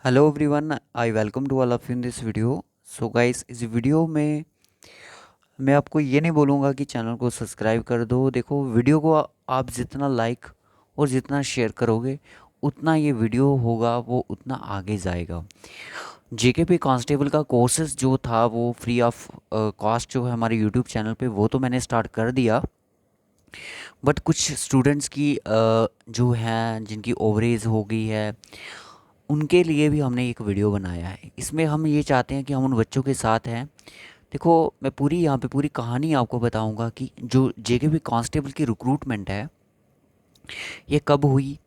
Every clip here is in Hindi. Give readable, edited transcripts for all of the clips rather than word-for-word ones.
Hello everyone, I welcome to all of you in this video. So guys, इस वीडियो में मैं आपको ये नहीं बोलूँगा कि चैनल को सब्सक्राइब कर दो। देखो, वीडियो को आप जितना लाइक और जितना शेयर करोगे उतना ये वीडियो होगा वो उतना आगे जाएगा। जेकेपी कांस्टेबल का कोर्सेज जो था वो फ्री ऑफ कॉस्ट जो है हमारे यूट्यूब चैनल पे, वो तो मैंने स्टार्ट कर दिया। बट कुछ स्टूडेंट्स की जो हैं जिनकी ओवरेज हो गई है, उनके लिए भी हमने एक वीडियो बनाया है। इसमें हम ये चाहते हैं कि हम उन बच्चों के साथ हैं। देखो, मैं पूरी यहाँ पे पूरी कहानी आपको बताऊंगा कि जो जेकेपी कांस्टेबल की रिक्रूटमेंट है ये कब हुई,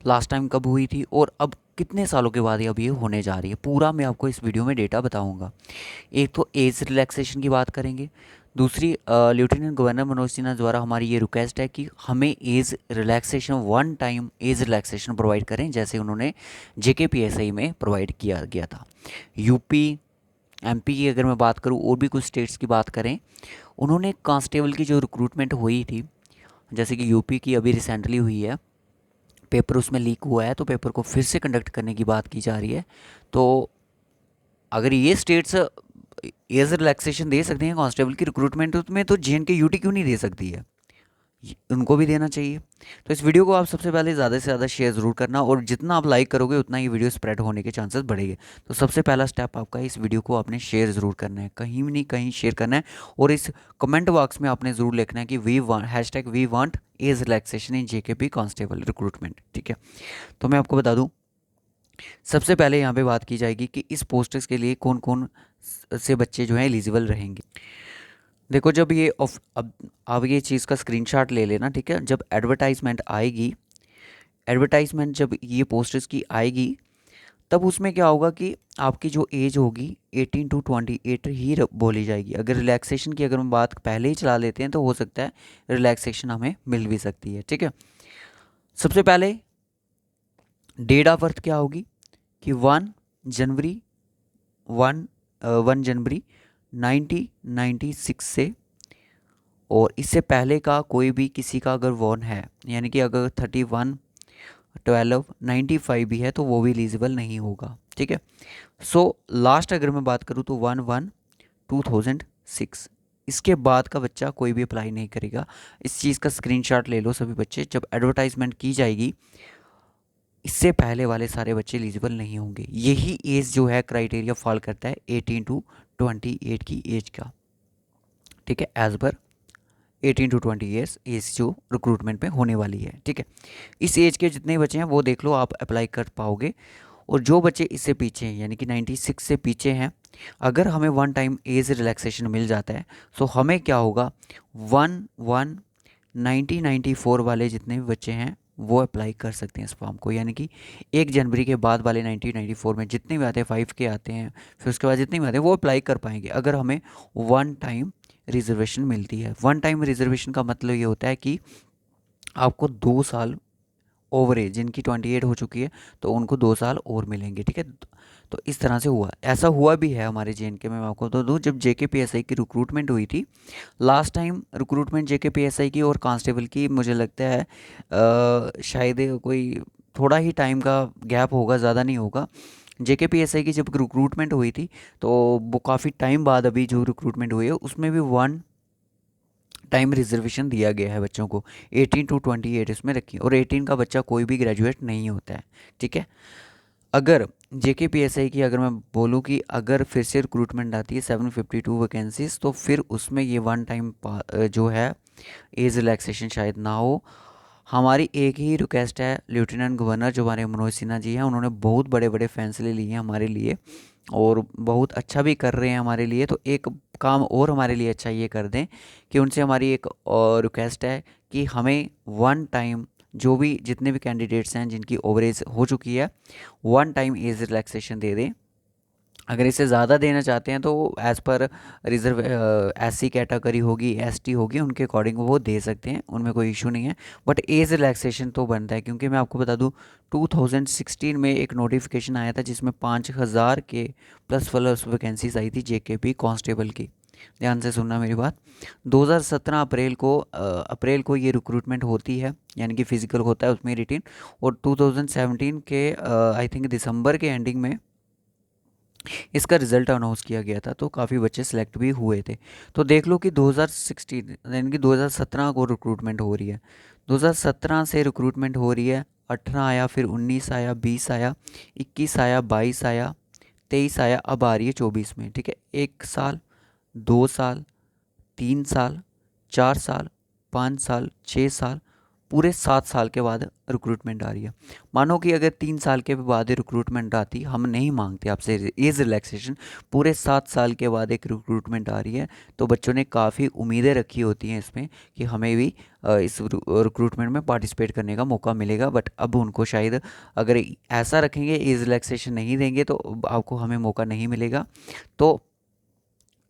लास्ट टाइम कब हुई थी, और अब कितने सालों के बाद ये अब ये होने जा रही है, पूरा मैं आपको इस वीडियो में डेटा बताऊंगा। एक तो एज रिलैक्सेशन की बात करेंगे। दूसरी, लेफ्टिनेंट गवर्नर मनोज सिन्हा द्वारा हमारी ये रिक्वेस्ट है कि हमें age relaxation, one time age relaxation provide करें, जैसे उन्होंने जेकेपीएसआई में प्रोवाइड किया गया था। यूपी, एमपी की अगर मैं बात करूँ और भी कुछ स्टेट्स की बात करें, उन्होंने कांस्टेबल की जो रिक्रूटमेंट हुई थी, जैसे कि यूपी की अभी रिसेंटली हुई है, पेपर उसमें लीक हुआ है तो पेपर को फिर से कंडक्ट करने की बात की जा रही है। तो अगर ये स्टेट्स एज रिलैक्सेशन दे सकते हैं कांस्टेबल की रिक्रूटमेंट में, तो जेएनके यूटी क्यों नहीं दे सकती है? उनको भी देना चाहिए। तो इस वीडियो को आप सबसे पहले ज़्यादा से ज़्यादा शेयर ज़रूर करना, और जितना आप लाइक करोगे उतना ये वीडियो स्प्रेड होने के चांसेस बढ़ेंगे। तो सबसे पहला स्टेप आपका, इस वीडियो को आपने शेयर ज़रूर करना है, कहीं भी नहीं कहीं शेयर करना है। और इस कमेंट बॉक्स में आपने ज़रूर लिखना है कि we want age relaxation in JKP constable recruitment. ठीक है, तो मैं आपको बता दूं, सबसे पहले यहाँ पे बात की जाएगी कि इस पोस्ट्स के लिए कौन कौन से बच्चे जो हैं एलिजिबल रहेंगे। देखो, जब ये अब ये चीज़ का स्क्रीनशॉट ले लेना, ठीक है। जब एडवर्टाइजमेंट आएगी, एडवर्टाइजमेंट जब ये पोस्टर्स की आएगी, तब उसमें क्या होगा कि आपकी जो एज होगी 18 to 28 ही बोली जाएगी। अगर रिलैक्सेशन की अगर हम बात पहले ही चला लेते हैं तो हो सकता है रिलैक्सेशन हमें मिल भी सकती है। ठीक है, सबसे पहले डेट ऑफ बर्थ क्या होगी कि 1 जनवरी, 1 जनवरी 1996 से, और इससे पहले का कोई भी किसी का अगर वॉन है, यानी कि अगर 31/12/95 भी है तो वो भी एलिजिबल नहीं होगा। ठीक है, सो लास्ट अगर मैं बात करूँ तो 1/1/2006, इसके बाद का बच्चा कोई भी अप्लाई नहीं करेगा। इस चीज़ का स्क्रीनशॉट ले लो सभी बच्चे, जब एडवर्टाइजमेंट की जाएगी इससे पहले वाले सारे बच्चे एलिजिबल नहीं होंगे। यही एज जो है क्राइटेरिया फॉल करता है 18 to 28 की एज का। ठीक है, as per 18 to 20 years as जो रिक्रूटमेंट में होने वाली है। ठीक है, इस एज के जितने बच्चे हैं वो देख लो, आप अप्लाई कर पाओगे। और जो बच्चे इससे पीछे हैं, यानी कि 96 से पीछे हैं, अगर हमें वन टाइम एज रिलैक्सेशन मिल जाता है तो हमें क्या होगा, 1/1/1994 वाले जितने भी बच्चे हैं वो अप्लाई कर सकते हैं इस फॉर्म को। यानी कि 1 जनवरी के बाद वाले 1994 में जितने भी आते हैं, 5 के आते हैं, फिर उसके बाद जितने भी आते हैं वो अप्लाई कर पाएंगे अगर हमें वन टाइम रिजर्वेशन मिलती है। वन टाइम रिजर्वेशन का मतलब ये होता है कि आपको 2 साल ओवरेज, जिनकी 28 हो चुकी है तो उनको 2 साल और मिलेंगे। ठीक है, तो इस तरह से हुआ, ऐसा हुआ भी है हमारे जेएनके में। मैं आपको तो दूँ, जब जेकेपीएसआई की रिक्रूटमेंट हुई थी लास्ट टाइम, रिक्रूटमेंट जेकेपीएसआई की और कांस्टेबल की, मुझे लगता है शायद कोई थोड़ा ही टाइम का गैप होगा, ज़्यादा नहीं होगा। जेकेपीएसआई की जब रिक्रूटमेंट हुई थी तो वो काफ़ी टाइम बाद अभी जो रिक्रूटमेंट हुई है उसमें भी वन टाइम रिजर्वेशन दिया गया है बच्चों को। 18 to 28 इसमें रखी, और 18 का बच्चा कोई भी ग्रेजुएट नहीं होता है। ठीक है, अगर जेकेपीएसआई की अगर मैं बोलूँ कि अगर फिर से रिक्रूटमेंट आती है 752 वैकेंसीज, तो फिर उसमें ये वन टाइम जो है एज रिलैक्सेशन शायद ना हो। हमारी एक ही रिक्वेस्ट है, लेफ्टिनेंट गवर्नर जो हमारे मनोज सिन्हा जी हैं, उन्होंने बहुत बड़े बड़े फैसले लिए हैं हमारे लिए और बहुत अच्छा भी कर रहे हैं हमारे लिए। तो एक काम और हमारे लिए अच्छा ये कर दें कि उनसे हमारी एक और रिक्वेस्ट है कि हमें वन टाइम, जो भी जितने भी कैंडिडेट्स हैं जिनकी ओवरेज हो चुकी है, वन टाइम एज रिलैक्सेशन दे दें। अगर इससे ज़्यादा देना चाहते हैं तो as per reserve SC category होगी, एसटी होगी, उनके अकॉर्डिंग वो दे सकते हैं, उनमें कोई इशू नहीं है। बट एज रिलैक्सेशन तो बनता है, क्योंकि मैं आपको बता दूं 2016 में एक नोटिफिकेशन आया था जिसमें 5000 के प्लस प्लस वैकेंसीज आई थी जेकेपी कांस्टेबल की। ध्यान से सुनना मेरी बात। 2017 अप्रैल को ये रिक्रूटमेंट होती है, यानी कि फिजिकल होता है उसमें रिटिन। और 2017 के आई थिंक दिसंबर के एंडिंग में इसका रिज़ल्ट अनाउंस किया गया था, तो काफ़ी बच्चे सेलेक्ट भी हुए थे। तो देख लो कि 2016 यानी कि 2017 को रिक्रूटमेंट हो रही है, 2017 से रिक्रूटमेंट हो रही है, 18 आया, फिर 19 आया, 20 आया, 21 आया, 22 आया, 23 आया, अब आ रही है 24 में। ठीक है, 1 साल, 2 साल, 3 साल, 4 साल, 5 साल, 6 साल, पूरे 7 साल के बाद रिक्रूटमेंट आ रही है। मानो कि अगर 3 साल के बाद रिक्रूटमेंट आती, हम नहीं मांगते आपसे एज रिलैक्सेशन, पूरे 7 साल के बाद एक रिक्रूटमेंट आ रही है, तो बच्चों ने काफ़ी उम्मीदें रखी होती हैं इसमें कि हमें भी इस रिक्रूटमेंट में पार्टिसिपेट करने का मौका मिलेगा। बट अब उनको शायद अगर ऐसा रखेंगे, एज रिलैक्सेशन नहीं देंगे, तो आपको हमें मौका नहीं मिलेगा। तो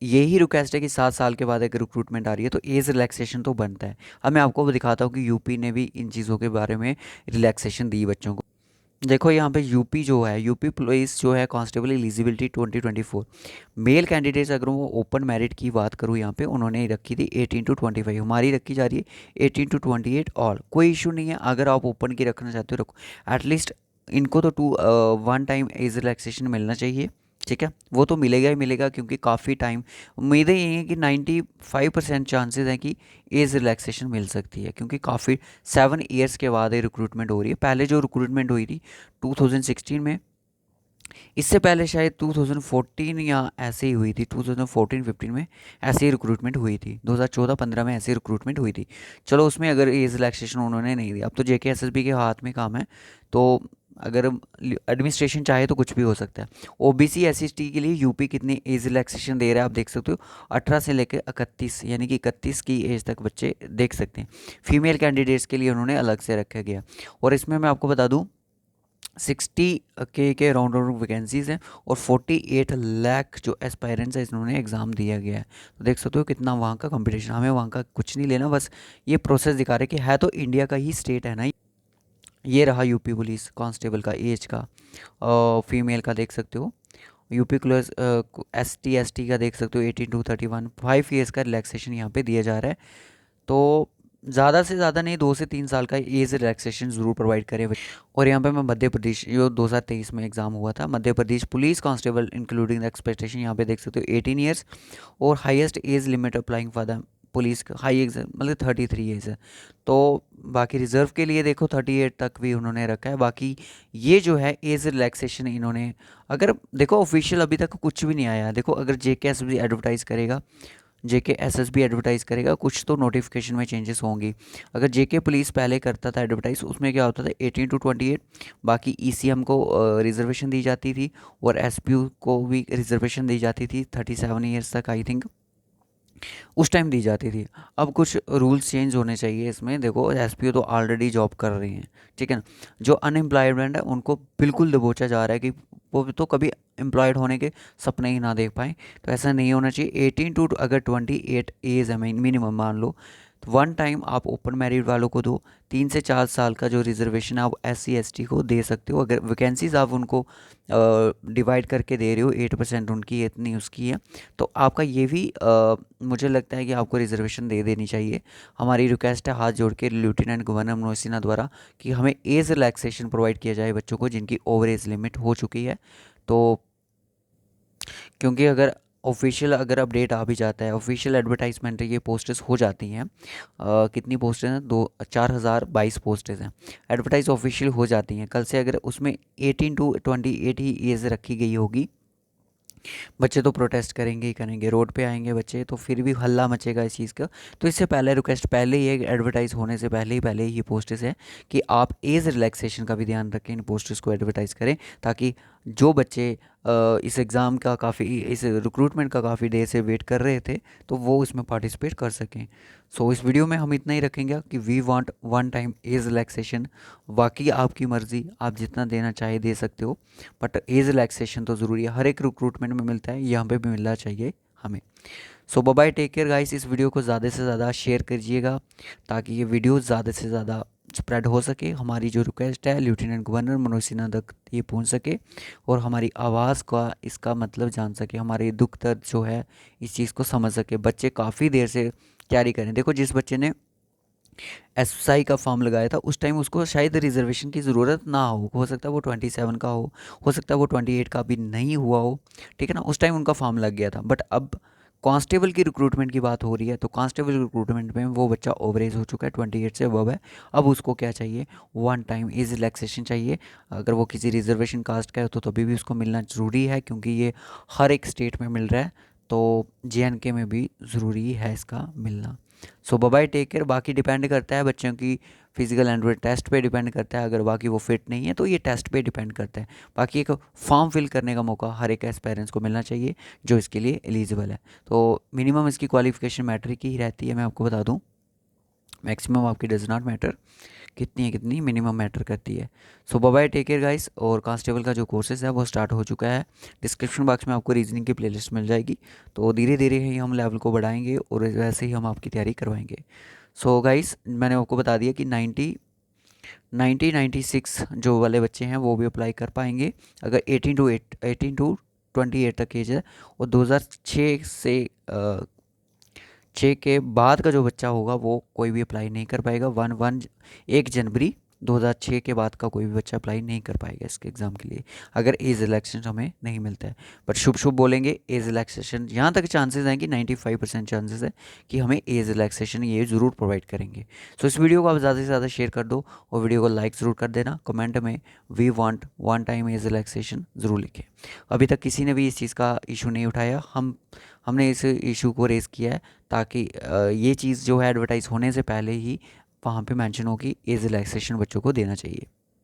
यही रिक्वेस्ट है कि 7 साल के बाद अगर रिक्रूटमेंट आ रही है तो एज रिलैक्सेशन तो बनता है। अब मैं आपको दिखाता हूँ कि यूपी ने भी इन चीज़ों के बारे में रिलैक्सेशन दी बच्चों को। देखो यहाँ पे यूपी जो है, यूपी पुलिस जो है, कांस्टेबल एलिजिबिलिटी 2024 मेल कैंडिडेट्स, अगर वो ओपन मेरिट की बात करूँ यहाँ पे उन्होंने रखी थी 18 to 25, हमारी रखी जा रही है 18 to 28 ऑल। कोई इशू नहीं है, अगर आप ओपन की रखना चाहते हो रखो। एटलीस्ट इनको तो 1 टाइम एज रिलैक्सेशन मिलना चाहिए। ठीक है, वो तो मिलेगा ही मिलेगा, क्योंकि काफ़ी टाइम, उम्मीदें यही हैं कि 95% चांसेस हैं कि एज रिलैक्सेशन मिल सकती है, क्योंकि काफ़ी 7 ईयर्स के बाद ये रिक्रूटमेंट हो रही है। पहले जो रिक्रूटमेंट हुई थी 2016 में, इससे पहले शायद 2014 या ऐसे ही हुई थी, 2014-15 में ऐसे ही रिक्रूटमेंट हुई थी, 2014-15 में ऐसी रिक्रूटमेंट हुई थी। चलो उसमें अगर एज रिलैक्सेशन उन्होंने नहीं दी, अब तो JK SSB के हाथ में काम है, तो अगर एडमिनिस्ट्रेशन चाहे तो कुछ भी हो सकता है। OBC SC/ST के लिए यूपी कितनी एज रिलैक्सेशन दे रहा है आप देख सकते हो, 18 से लेकर 31, यानी कि 31 की एज तक बच्चे देख सकते हैं। फीमेल कैंडिडेट्स के लिए उन्होंने अलग से रखा गया। और इसमें मैं आपको बता दूँ 60 के राउंड वैकेंसीज़ हैं, और 48 लाख जो एस्पायरेंट्स है इन्होंने एग्ज़ाम दिया गया है। तो देख सकते हो कितना वहाँ का कंपटीशन। हमें वहाँ का कुछ नहीं लेना, बस ये प्रोसेस दिखा रहे कि है तो इंडिया का ही स्टेट है ना। ये रहा यूपी पुलिस कांस्टेबल का एज का, फीमेल का देख सकते हो। यूपी पुलिस ST/ST का देख सकते हो 18 to 31, 5 ईयर्स का रिलैक्सेशन यहाँ पे दिया जा रहा है। तो ज़्यादा से ज़्यादा नहीं, 2 से 3 साल का एज रिलैक्सेशन ज़रूर प्रोवाइड करें। और यहाँ पे मैं मध्य प्रदेश, जो 2023 में एग्ज़ाम हुआ था, Madhya Pradesh police constable including the expectation, यहाँ पे देख सकते हो 18 ईयर्स। और highest age limit applying for the police का हाई एग्जाम मतलब 33 एज है। तो बाकी रिज़र्व के लिए देखो 38 तक भी उन्होंने रखा है। बाकी ये जो है एज रिलैक्सेशन इन्होंने, अगर देखो ऑफिशियल अभी तक कुछ भी नहीं आया है। देखो अगर JK SSB एडवर्टाइज़ करेगा, JK SSB एडवर्टाइज़ करेगा, कुछ तो नोटिफिकेशन में चेंजेस होंगी। अगर JK पुलिस पहले करता था एडवर्टाइज़, उसमें क्या होता था 18 to 28, बाकी ECM को रिजर्वेशन दी जाती थी, और SPU को भी रिजर्वेशन दी जाती थी 37 ईयर्स तक आई थिंक, उस टाइम दी जाती थी। अब कुछ रूल्स चेंज होने चाहिए इसमें। देखो SPO तो ऑलरेडी जॉब कर रही हैं, ठीक है ना। जो अनएम्प्लॉयमेंट है उनको बिल्कुल दबोचा जा रहा है कि वो तो कभी एम्प्लॉयड होने के सपने ही ना देख पाएँ। तो ऐसा नहीं होना चाहिए। 18 to अगर 28 एज है मिनिमम मान लो, तो 1 टाइम आप ओपन मैरिड वालों को दो। 3 से 4 साल का जो रिजर्वेशन है आप SC/ST को दे सकते हो। अगर वैकेंसीज आप उनको डिवाइड करके दे रहे हो, 8% उनकी है, इतनी उसकी है, तो आपका ये भी मुझे लगता है कि आपको रिजर्वेशन दे देनी चाहिए। हमारी रिक्वेस्ट है हाथ जोड़ के लेफ्टिनेंट गवर्नर मनोज सिन्हा द्वारा कि हमें एज रिलैक्सेशन प्रोवाइड किया जाए बच्चों को जिनकी ओवर एज लिमिट हो चुकी है। तो क्योंकि अगर ऑफिशियल अगर अपडेट आ भी जाता है, ऑफिशियल एडवर्टाइजमेंट ये पोस्टेस हो जाती हैं, कितनी पोस्टें हैं, 4022 पोस्टें हैं एडवर्टाइज ऑफिशियल हो जाती हैं। कल से अगर उसमें 18 to 28 ही एज रखी गई होगी, बच्चे तो प्रोटेस्ट करेंगे ही करेंगे, रोड पे आएंगे बच्चे, तो फिर भी हल्ला मचेगा इस चीज़ का। तो इससे पहले रिक्वेस्ट, पहले ही एडवर्टाइज़ होने से पहले ही ये पोस्टर्स है कि आप एज रिलैक्सेशन का भी ध्यान रखें, इन पोस्टर्स को एडवर्टाइज़ करें, ताकि जो बच्चे इस एग्ज़ाम का काफ़ी, इस रिक्रूटमेंट का काफ़ी देर से वेट कर रहे थे, तो वो इसमें पार्टिसिपेट कर सकें। सो इस वीडियो में हम इतना ही रखेंगे कि we want 1 time age relaxation. बाकी आपकी मर्ज़ी, आप जितना देना चाहे दे सकते हो, बट एज रिलैक्सेशन तो ज़रूरी है। हर एक रिक्रूटमेंट में मिलता है, यहाँ पे भी मिलना चाहिए हमें। So bye bye, take care guys. इस वीडियो को ज़्यादा से ज़्यादा शेयर कीजिएगा ताकि ये वीडियो ज़्यादा से ज़्यादा स्प्रेड हो सके, हमारी जो रिक्वेस्ट है लेफ्टिनेंट गवर्नर मनोज सिन्हा तक ये पहुंच सके और हमारी आवाज़ का इसका मतलब जान सके, हमारे दुख दर्द जो है इस चीज़ को समझ सके। बच्चे काफ़ी देर से तैयारी करें। देखो जिस बच्चे ने एसआई का फॉर्म लगाया था उस टाइम उसको शायद रिजर्वेशन की ज़रूरत ना हो सकता है वो 27 का हो सकता है वो 28 का भी नहीं हुआ हो, ठीक है ना, उस टाइम उनका फॉर्म लग गया था। बट अब कांस्टेबल की रिक्रूटमेंट की बात हो रही है, तो कांस्टेबल रिक्रूटमेंट में वो बच्चा ओवर एज हो चुका है, 28 से अबव है। अब उसको क्या चाहिए, वन टाइम एज रिलैक्सेशन चाहिए। अगर वो किसी रिजर्वेशन कास्ट का है तो तभी भी उसको मिलना ज़रूरी है, क्योंकि ये हर एक स्टेट में मिल रहा है, तो JNK में भी ज़रूरी है इसका मिलना। सो बाय टेक केयर। बाकी डिपेंड करता है बच्चों की फिजिकल एंड टेस्ट पे डिपेंड करता है, अगर बाकी वो फिट नहीं है तो ये टेस्ट पे डिपेंड करता है। बाकी एक फॉर्म फिल करने का मौका हर एक एस्पायरेंट्स को मिलना चाहिए जो इसके लिए एलिजिबल है। तो मिनिमम इसकी क्वालिफिकेशन मैट्रिक की ही रहती है, मैं आपको बता दूं। मैक्सिमम आपकी डज नॉट मैटर, कितनी है कितनी मिनिमम मैटर करती है। सो बाय टेक केयर गाइस। और कांस्टेबल का जो कोर्सेज है वो स्टार्ट हो चुका है, डिस्क्रिप्शन बॉक्स में आपको रीजनिंग की प्लेलिस्ट मिल जाएगी। तो धीरे धीरे ही हम लेवल को बढ़ाएंगे और वैसे ही हम आपकी तैयारी करवाएंगे। सो गाइस मैंने आपको बता दिया कि 96 जो वाले बच्चे हैं वो भी अप्लाई कर पाएंगे अगर 18 टू 28 तक एज है। और 2006 से 6 के बाद का जो बच्चा होगा वो कोई भी अप्लाई नहीं कर पाएगा। 1 जनवरी 2006 के बाद का कोई भी बच्चा अप्लाई नहीं कर पाएगा इसके एग्ज़ाम के लिए, अगर एज रिलैक्सेशन हमें नहीं मिलता है। बट शुभ शुभ बोलेंगे एज रिलैक्सेशन यहाँ तक चांसेस हैं कि 95% चांसेस है कि हमें एज रिलैक्सेशन ये ज़रूर प्रोवाइड करेंगे। सो इस वीडियो को आप ज़्यादा से ज़्यादा शेयर कर दो और वीडियो को लाइक ज़रूर कर देना। कमेंट में we want one time age relaxation ज़रूर लिखें। अभी तक किसी ने भी इस चीज़ का इशू नहीं उठाया, हमने इस इशू को रेज़ किया है ताकि ये चीज़ जो है एडवर्टाइज़ होने से पहले ही वहाँ पे मेंशन हो कि एज रिलैक्सेशन बच्चों को देना चाहिए।